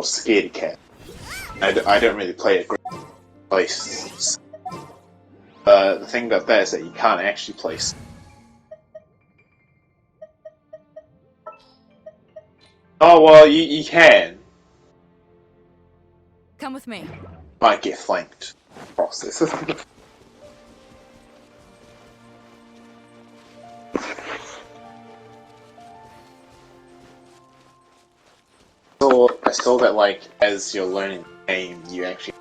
called Scaredy Cat. I don't really play it great place. The thing about that is that you can't actually place. Oh well, you can. Come with me. Might get flanked. Process. I saw that like as you're learning the game, you actually.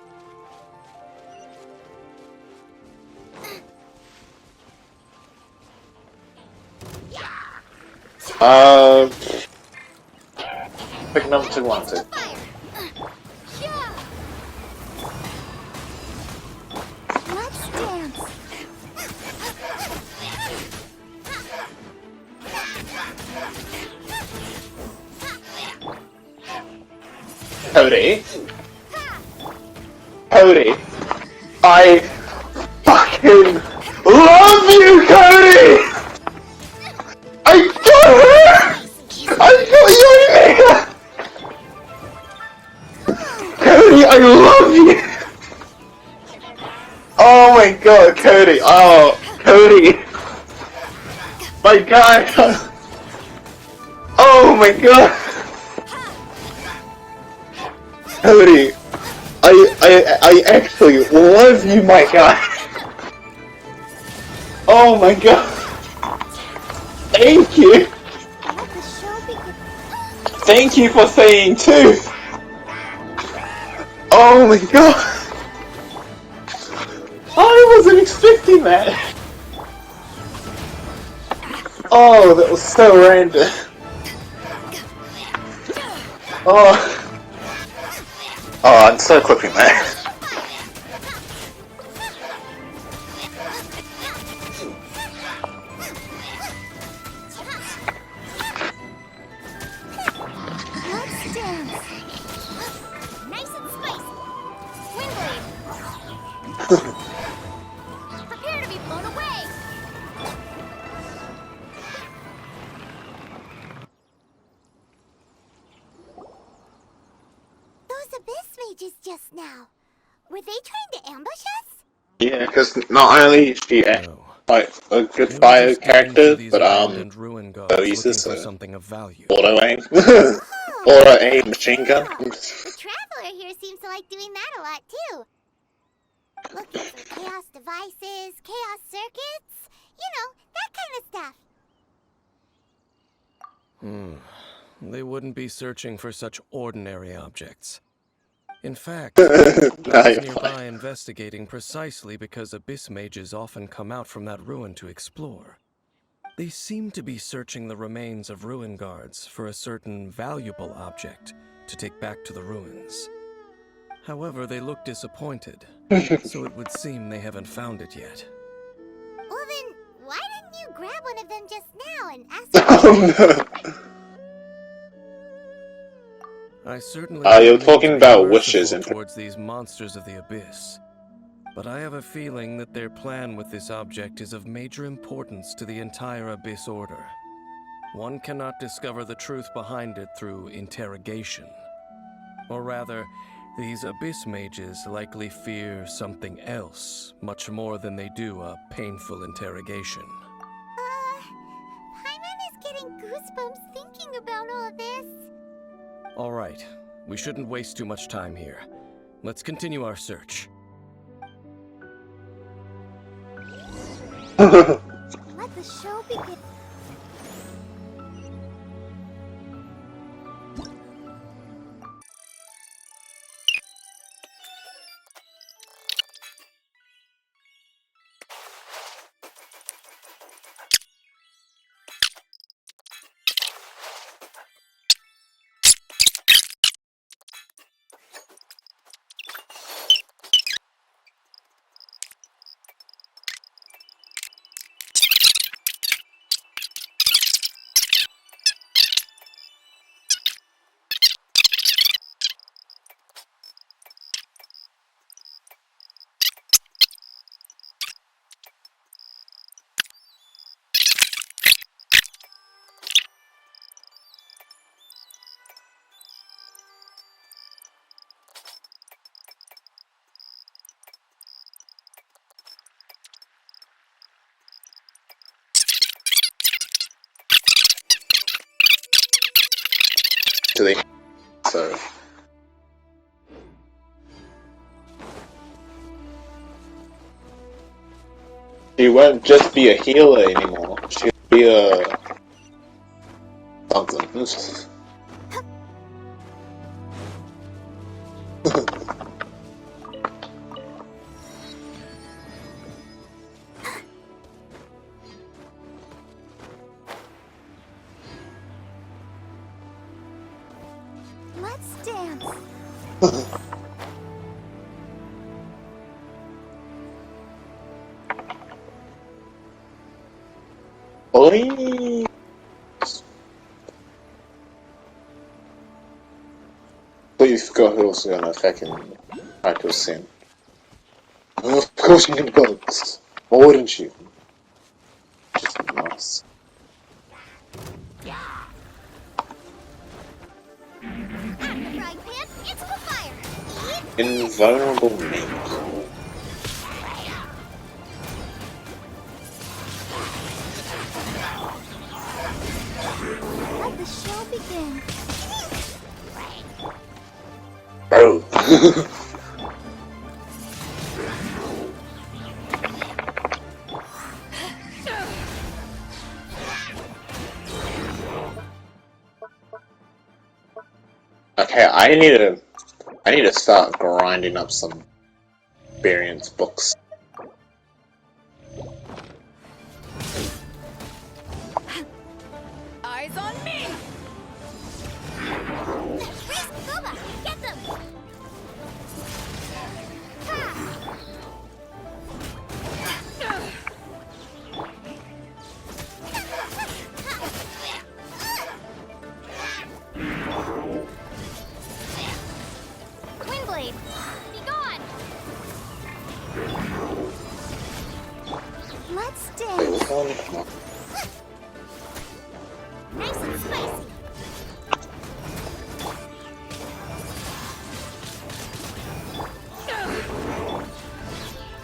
Pick number 2, 1, 2. Let's dance. Cody? Cody? I fucking love you, Cody! I got her! I got you! Cody, I love you! Oh my god, Cody! Oh, Cody! My god! Oh my god! Cody! I actually love you, my guy! Oh my god! Thank you! Thank you for saying 2! Oh my god! I wasn't expecting that! Oh, that was so random. Oh. Oh, I'm so clipping that. Let's dance. Nice and spicy. Wind Prepare to be blown away. Those abyss mages just now. Were they trying to ambush us? Yeah, because not only is she like a good fire character, but so uses something of value. auto aim, Oh, auto aim machine gun. the traveler here seems to like doing that a lot too. Looking for chaos devices, chaos circuits, you know, that kind of stuff. They wouldn't be searching for such ordinary objects. In fact, Now I was you're nearby fine. investigating precisely because abyss mages often come out from that ruin to explore. They seem to be searching the remains of ruin guards for a certain valuable object to take back to the ruins. However, they look disappointed, so it would seem they haven't found it yet. Well then, why didn't you grab one of them just now and ask Oh no. I certainly You're don't mean talking to be about merciful wishes and towards these monsters of the abyss, but I have a feeling that their plan with this object is of major importance to the entire abyss order. One cannot discover the truth behind it through interrogation. Or rather, these abyss mages likely fear something else, much more than they do a painful interrogation. Paimon is getting goosebumps thinking about all this. All right, we shouldn't waste too much time here. Let's continue our search. Let the show begin. to the so. She won't just be a healer anymore. She'll be a something. Let's dance. Oi! Completely forgot who was gonna fucking try to ascend. Of course you're gonna go more, wouldn't you? Just nice. Frying pan, it's for fire. Invulnerable meat. Let the show begin. Bro. Okay, I need to start grinding up some experience books. Eyes on me! Scuba, get them! Windblade, be gone! Let's dance. Come on. Nice and spicy.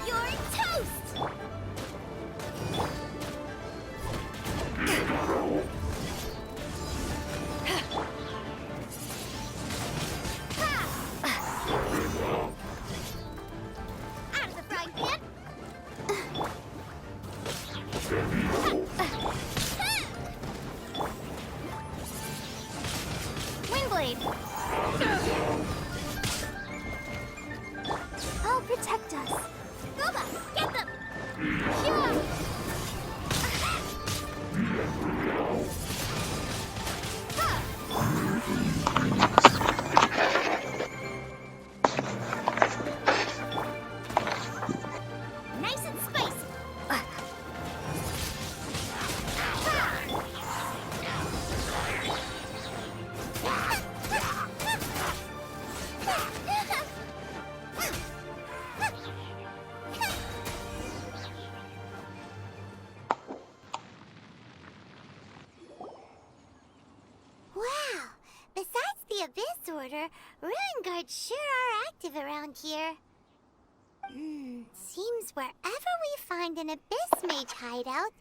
You're toast. Out of the frying pan. Windblade. I'll protect us. Goba, get them. Yeah. Nice and spicy. Wow! Besides the Abyss Order, Ruin Guards sure are active around here. Seems wherever we find an Abyss Mage hideout,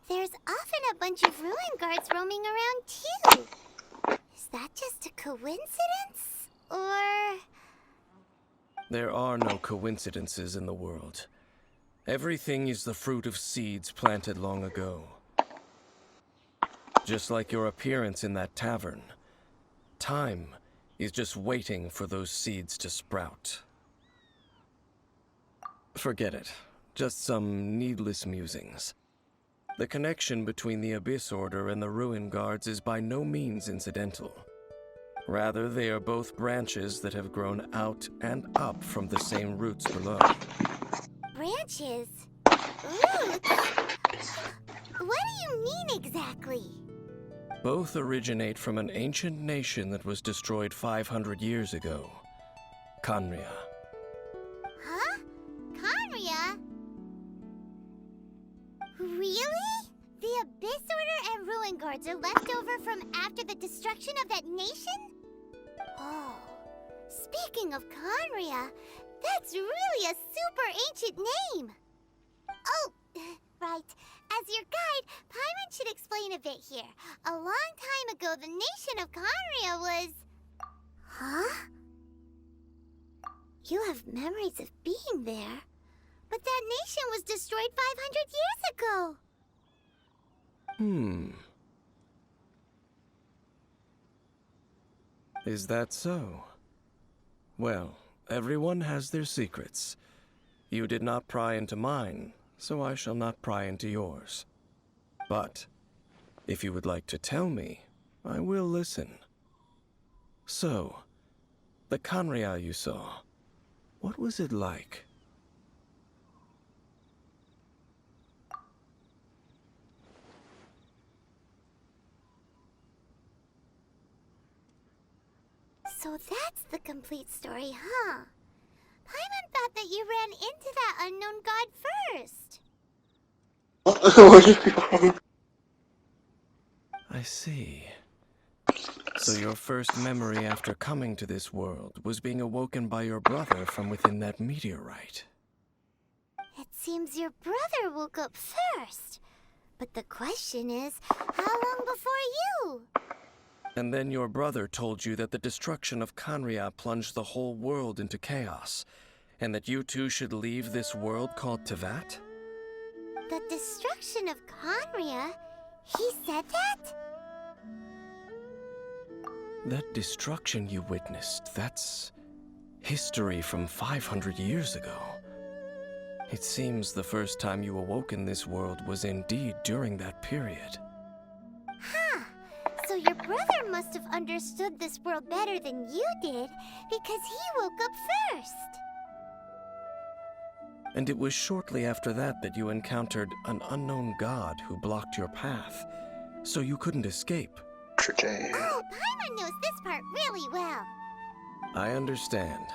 there's often a bunch of Ruin Guards roaming around too. Is that just a coincidence? Or... There are no coincidences in the world. Everything is the fruit of seeds planted long ago. Just like your appearance in that tavern, time is just waiting for those seeds to sprout. Forget it. Just some needless musings. The connection between the Abyss Order and the Ruin Guards is by no means incidental. Rather, they are both branches that have grown out and up from the same roots below. branches? Roots? What do you mean exactly? Both originate from an ancient nation that was destroyed 500 years ago. Khaenri'ah. Huh? Khaenri'ah? Really? The Abyss Order and Ruin Guards are left over from after the destruction of that nation? Oh, speaking of Khaenri'ah, that's really a super ancient name. Oh, right. As your guide, Paimon should explain a bit here. A long time ago, the nation of Conria was... Huh? You have memories of being there. But that nation was destroyed 500 years ago. Is that so? Well, everyone has their secrets. You did not pry into mine, so I shall not pry into yours. But, if you would like to tell me, I will listen. So, the Conria you saw, what was it like? So that's the complete story, huh? Paimon thought that you ran into that unknown god first. What do you mean? I see. So your first memory after coming to this world was being awoken by your brother from within that meteorite. It seems your brother woke up first. But the question is, how long before you? And then your brother told you that the destruction of Conria plunged the whole world into chaos, and that you two should leave this world called Tevat? The destruction of Conria? He said that? That destruction you witnessed, that's history from 500 years ago. It seems the first time you awoke in this world was indeed during that period. Huh. So your brother must have understood this world better than you did, because he woke up first. And it was shortly after that that you encountered an unknown god who blocked your path, so you couldn't escape. Oh, Paimon knows this part really well. I understand.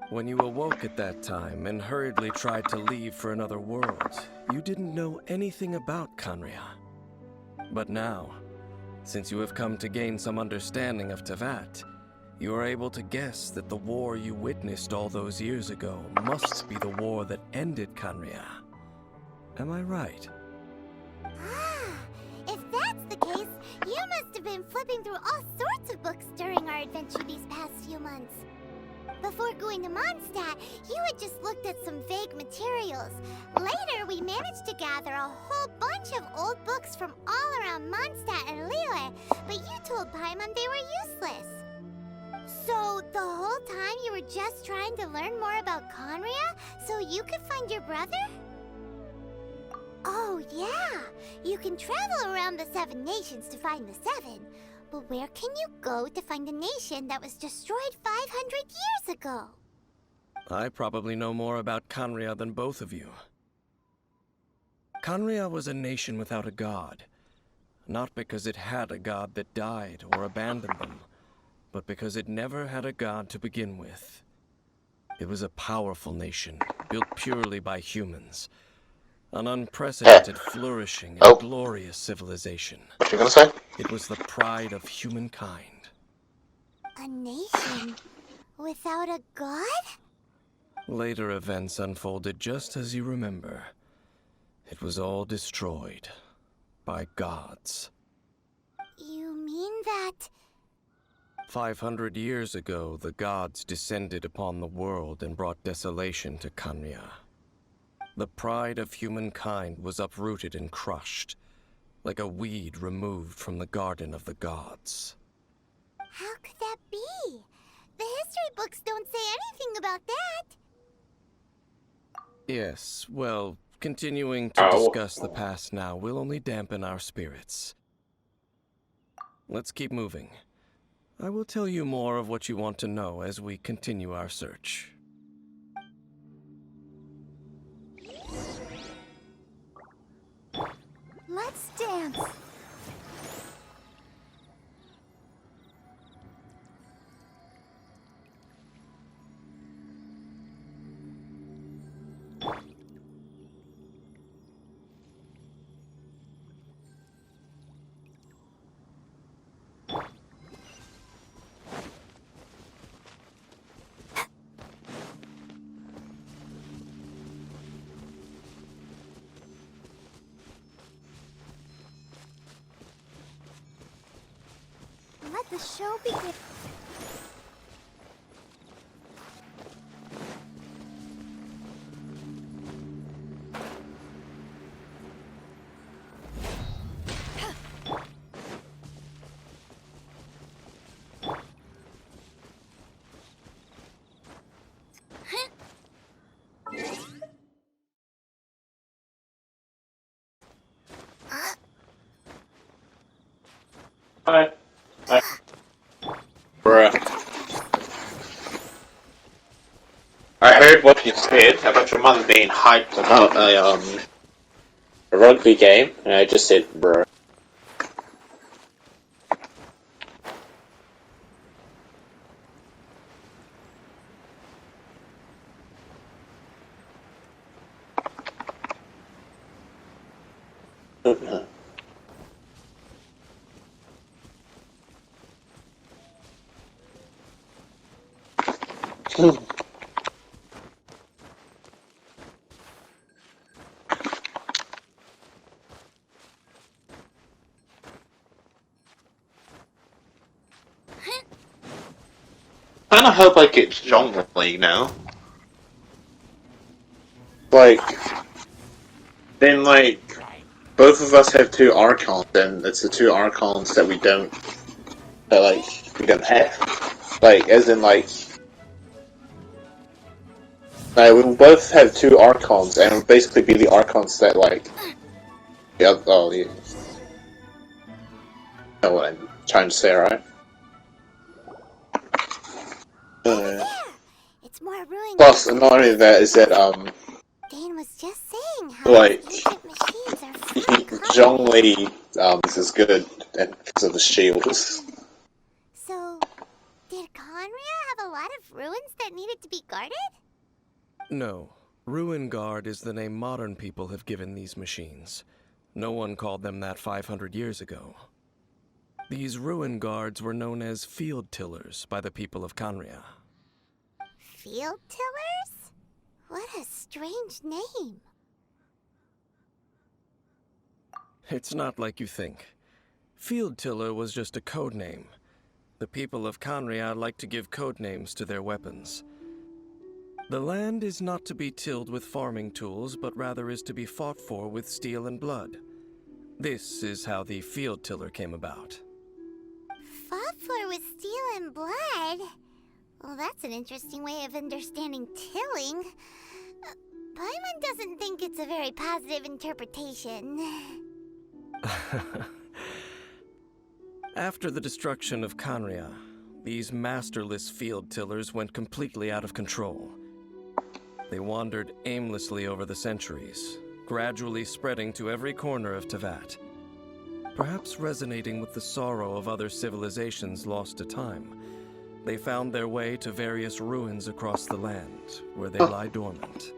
When you awoke at that time and hurriedly tried to leave for another world, you didn't know anything about Conria. But now, since you have come to gain some understanding of Tevat, you are able to guess that the war you witnessed all those years ago must be the war that ended Conria. Am I right? Ah, if that's the case, you must have been flipping through all sorts of books during our adventure these past few months. Before going to Mondstadt, you had just looked at some vague materials. Later, we managed to gather a whole bunch of old books from all around Mondstadt and Liyue, but you told Paimon they were useless. So, the whole time you were just trying to learn more about Conria so you could find your brother? Oh, yeah. You can travel around the 7 nations to find the 7. But where can you go to find a nation that was destroyed 500 years ago? I probably know more about Conria than both of you. Conria was a nation without a god. Not because it had a god that died or abandoned them, but because it never had a god to begin with. It was a powerful nation, built purely by humans. An unprecedented, flourishing, and glorious civilization. What you gonna say? It was the pride of humankind. A nation without a god? Later events unfolded just as you remember. It was all destroyed by gods. You mean that... 500 years ago, the gods descended upon the world and brought desolation to Conria. The pride of humankind was uprooted and crushed, like a weed removed from the garden of the gods. How could that be? The history books don't say anything about that. Yes, well, continuing to discuss the past now will only dampen our spirits. Let's keep moving. I will tell you more of what you want to know as we continue our search. Let's dance. The show begins. Hi. Hi. Bruh. I heard what you said about your mother being hyped about a rugby game, and I just said, bruh. Kinda hope I get Zhong League now. Like, then both of us have two Archons, and it's the two Archons that we don't have. Like, as in we will both have two Archons, and it'll basically be the Archons that yeah, oh yeah. You know what I'm trying to say, right? It's more ruined. Plus, not only that, is that Dane was just saying how ancient machines are Zhongli is as good because of the shields. So, did Conria have a lot of ruins that needed to be guarded? No. Ruin Guard is the name modern people have given these machines. No one called them that 500 years ago. These Ruin Guards were known as Field Tillers by the people of Conria. Field Tillers? What a strange name. It's not like you think. Field Tiller was just a code name. The people of Conria like to give code names to their weapons. The land is not to be tilled with farming tools, but rather is to be fought for with steel and blood. This is how the Field Tiller came about. Fought for with steel and blood? Well, that's an interesting way of understanding tilling. Paimon doesn't think it's a very positive interpretation. After the destruction of Conria, these masterless field tillers went completely out of control. They wandered aimlessly over the centuries, gradually spreading to every corner of Teyvat. Perhaps resonating with the sorrow of other civilizations lost to time, they found their way to various ruins across the land, where they lie dormant.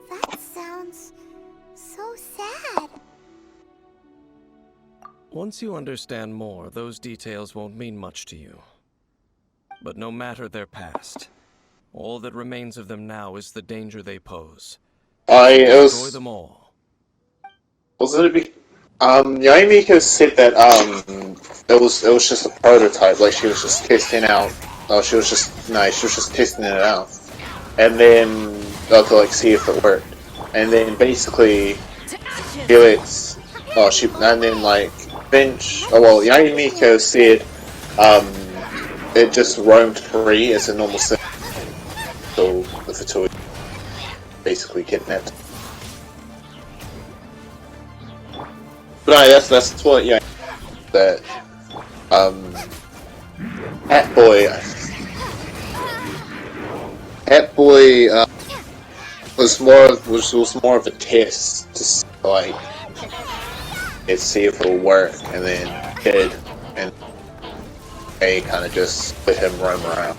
That sounds so sad. Once you understand more, those details won't mean much to you. But no matter their past, all that remains of them now is the danger they pose. Destroy them all. Yaimiko said that it was just a prototype, like she was just testing out. She was just testing it out, and then to see if it worked, and then basically Felix, Yaimiko said it just roamed free as a normal citizen until the Fatui basically kidnapped. But that's what that Hat Boy was more of a test to see if it'll work, and then it did, and they kind of just let him roam around.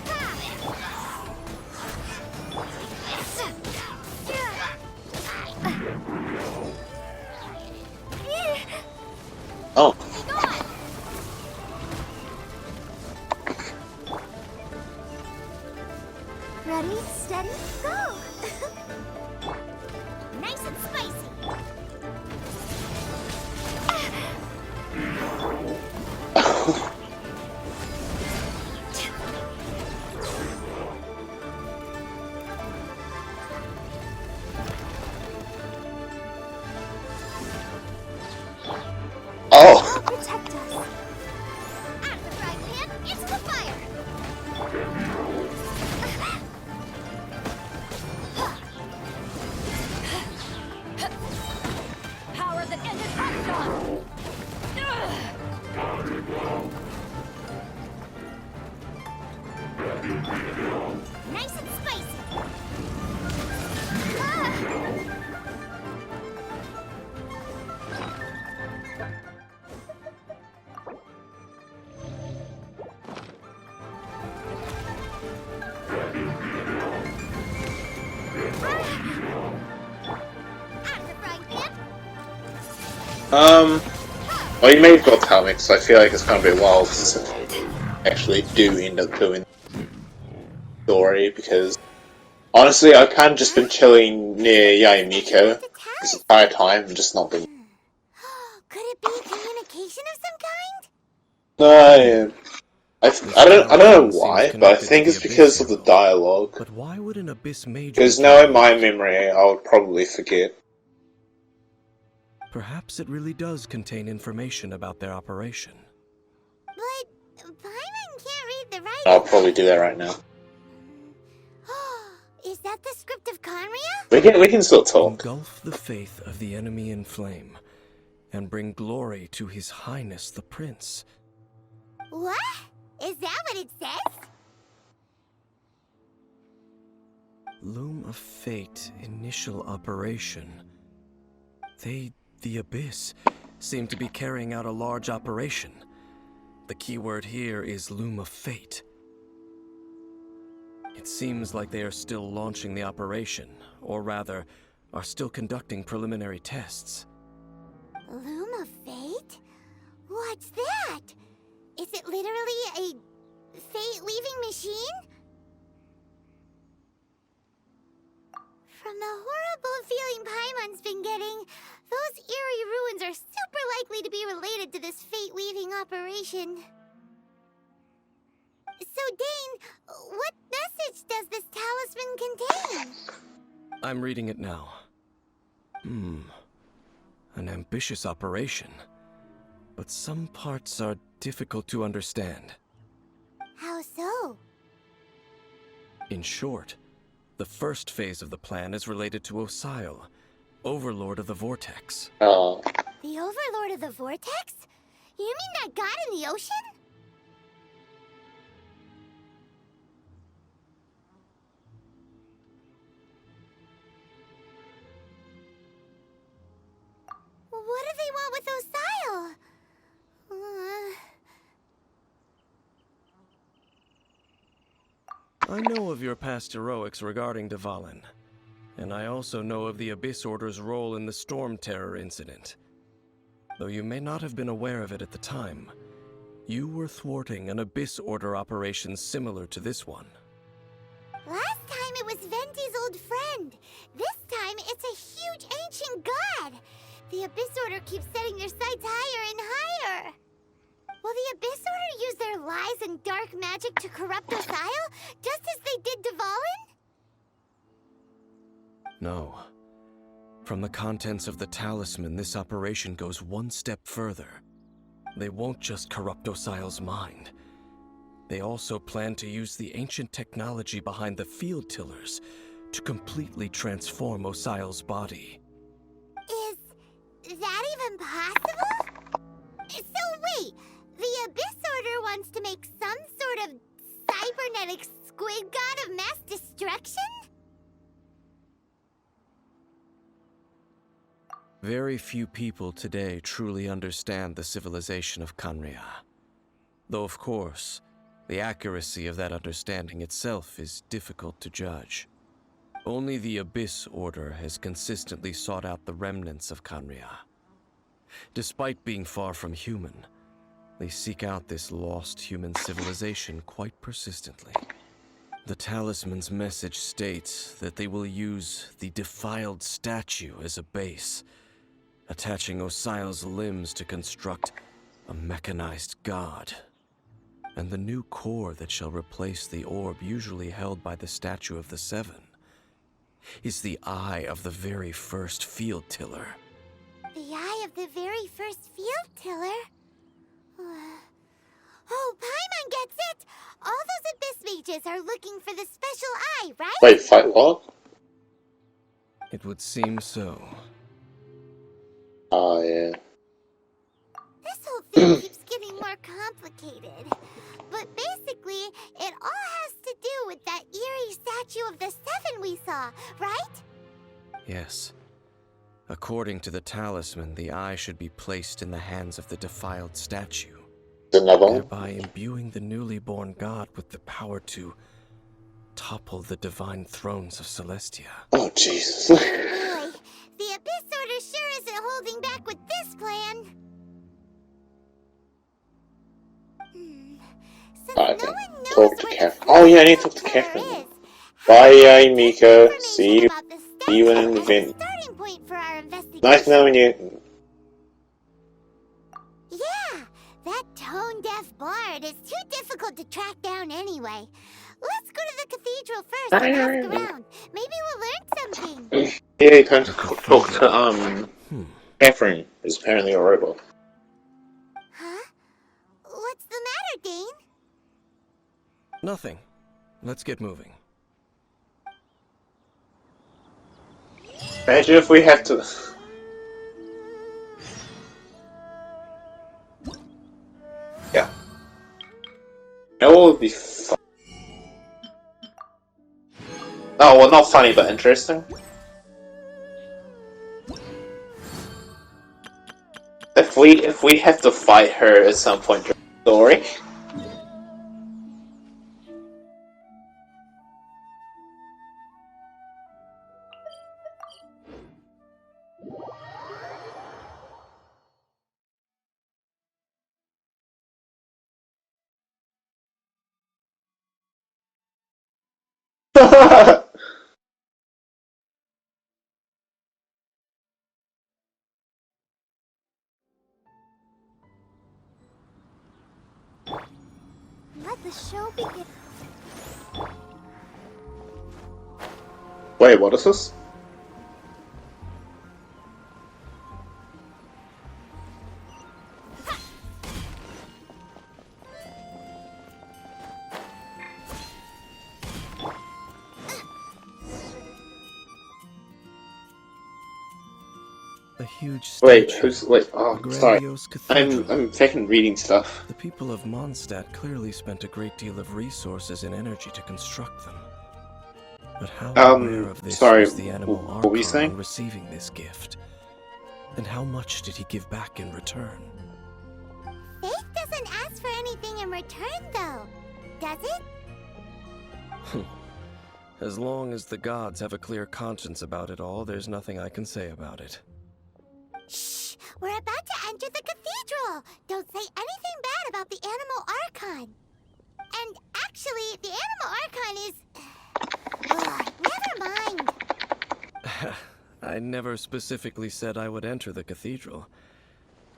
Oh. Ready, steady, go! Nice and spicy! Well, you may as well tell me, because I feel like it's gonna be a while since I actually do end up doing the story, because honestly, I've kind of just been chilling near Yayamiko this entire time and just not been. Could it be communication of some kind? No, I don't know talisman seems why, but I connected to think the it's abyss because of the symbol. dialogue. But why would an abyss mage Because be knowing carrying my it? memory, I would probably forget. Perhaps it really does contain information about their operation. But Paimon can't read the I'll writing. probably do that right now. Is that the script of Conria? We can still talk. Engulf the faith of the enemy in flame, and bring glory to His Highness the Prince. What? Is that what it says? Loom of Fate initial operation. They, the Abyss, seem to be carrying out a large operation. The keyword here is Loom of Fate. It seems like they are still launching the operation, or rather, are still conducting preliminary tests. Loom of Fate? What's that? Is it literally a fate-leaving machine? From the horrible feeling Paimon's been getting, those eerie ruins are super likely to be related to this fate-leaving operation. So, Dane, what message does this talisman contain? I'm reading it now. An ambitious operation. But some parts are difficult to understand. How so? In short, the first phase of the plan is related to Osile, Overlord of the Vortex. Oh. The Overlord of the Vortex? You mean that god in the ocean? What do they want with Osile? I know of your past heroics regarding Dvalin, and I also know of the Abyss Order's role in the Storm Terror incident. Though you may not have been aware of it at the time, you were thwarting an Abyss Order operation similar to this one. Last time it was Venti's old friend. This time it's a huge ancient god. The Abyss Order keeps setting their sights higher and higher. Will the Abyss Order use their lies and dark magic to corrupt Osile, just as they did Dvalin? No. From the contents of the talisman, this operation goes one step further. They won't just corrupt Osile's mind. They also plan to use the ancient technology behind the field tillers to completely transform Osile's body. Is that even possible? So wait, the Abyss Order wants to make some sort of cybernetic squid god of mass destruction? Very few people today truly understand the civilization of Conria. Though, of course, the accuracy of that understanding itself is difficult to judge. Only the Abyss Order has consistently sought out the remnants of Conria. Despite being far from human, they seek out this lost human civilization quite persistently. The talisman's message states that they will use the defiled statue as a base, attaching Osile's limbs to construct a mechanized god. And the new core that shall replace the orb usually held by the Statue of the Seven is the eye of the very first field tiller. The eye of the very first field tiller? Oh, Paimon gets it! All those Abyss mages are looking for the special eye, right? Wait, fight what? It would seem so. Oh, yeah. This whole thing keeps getting more complicated. But basically, it all has to do with that eerie Statue of the Seven we saw, right? Yes. According to the talisman, the eye should be placed in the hands of the defiled statue, Another one? thereby imbuing the newly born god with the power to topple the divine thrones of Celestia. Oh, Jesus. Boy, the Abyss Order sure isn't holding back with this plan. I no think. one knows Talk to which Catherine. Oh yeah, I need to talk to floor Catherine. is, Bye, Mika. information See you. about the See you in statue an as a event. starting point for our investigation. Nice knowing you. Yeah, that tone-deaf bard is too difficult to track down anyway. Let's go to the cathedral first and ask around. Maybe we'll learn something. Yeah, you can The talk to cathedral. Catherine. Is apparently a robot. Huh? What's the matter, Dane? Nothing. Let's get moving. Imagine if we have to. Yeah. That would be fun. Oh, well, not funny, but interesting. If we have to fight her at some point during the story. Let the show begin. Wait, what is this? A huge Wait, statue. wait, A oh, sorry. grandiose cathedral. I'm fucking reading stuff. The people of Mondstadt clearly spent a great deal of resources and energy to construct them. But how aware of this sorry, was the animal what were you Archon saying? on receiving this gift? And how much did he give back in return? Faith doesn't ask for anything in return, though. Does it? As long as the gods have a clear conscience about it all, there's nothing I can say about it. Shh! We're about to enter the cathedral! Don't say anything bad about the animal Archon. And actually, the animal Archon is... never mind. I never specifically said I would enter the cathedral.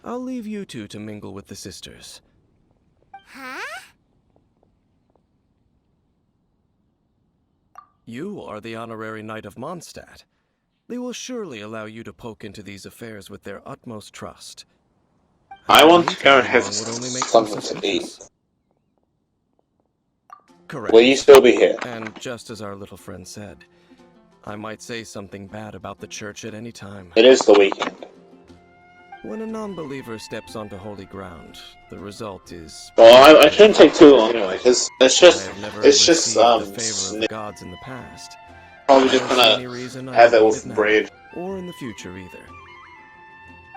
I'll leave you two to mingle with the sisters. Huh? You are the honorary knight of Mondstadt. They will surely allow you to poke into these affairs with their utmost trust. I want to go and have Would only make them something to eat. suspicious. Correct. Will you still be here? And just as our little friend said, I might say something bad about the church at any time. It is the weekend. When a non-believer steps onto holy ground, the result is... Well, I shouldn't take too long anyway, because it's I just, have never it's just, received the favor of the gods in the past. probably I just don't see any gonna reason I have it would with need now, bread. or in the future either.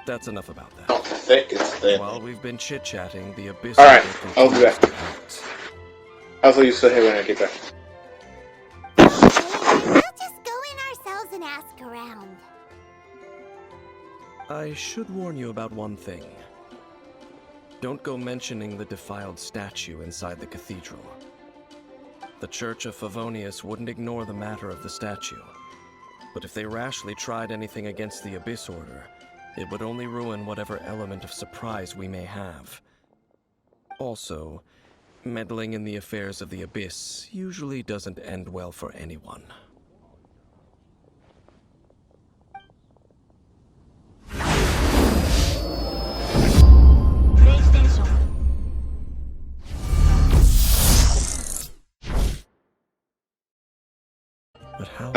That's enough about that. Not thick, it's thin. While we've been chit-chatting, the abyss... Alright, I'll be back. back. Hopefully you still here when I get back. We'll just go in ourselves and ask around. I should warn you about one thing. Don't go mentioning the defiled statue inside the cathedral. The Church of Favonius wouldn't ignore the matter of the statue. But if they rashly tried anything against the Abyss Order, it would only ruin whatever element of surprise we may have. Also, meddling in the affairs of the Abyss usually doesn't end well for anyone. But how